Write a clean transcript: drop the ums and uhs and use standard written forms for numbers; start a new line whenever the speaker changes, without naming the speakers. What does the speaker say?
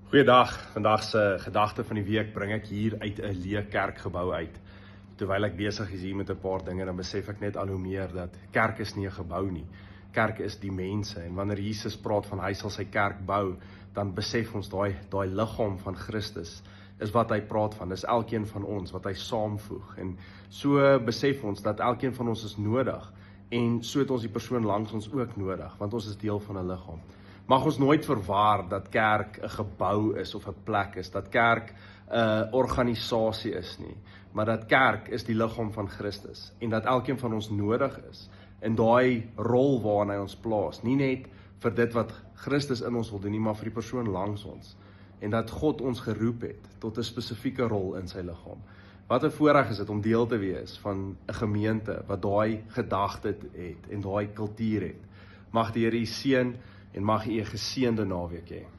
Goeiedag, vandag se gedagte van die week bring ek hier uit 'n leë kerkgebou uit. Terwyl ek besig is hier met 'n paar dinge, dan besef ek net al hoe meer dat kerk is nie 'n gebou nie. Kerk is die mense, en wanneer Jesus praat van hy sal sy kerk bou, dan besef ons daai liggaam van Christus is wat hy praat van. Dis elkeen van ons wat hy saamvoeg, en so besef ons dat elkeen van ons is nodig, en so het ons die persoon langs ons ook nodig, want ons is deel van 'n liggaam. Mag ons nooit verwar dat kerk 'n gebou is of 'n plek is, dat kerk 'n organisasie is nie, maar dat kerk is die liggaam van Christus, en dat elkeen van ons nodig is in daai rol waarin hy ons plaas, nie net vir dit wat Christus in ons wil doen nie, maar vir die persoon langs ons, en dat God ons geroep het tot 'n spesifieke rol in sy liggaam. Wat 'n voorreg is dit om deel te wees van 'n gemeente wat daai gedagte het en daai kultuur het. Mag die Here u seën en mag u 'n geseënde naweek hê.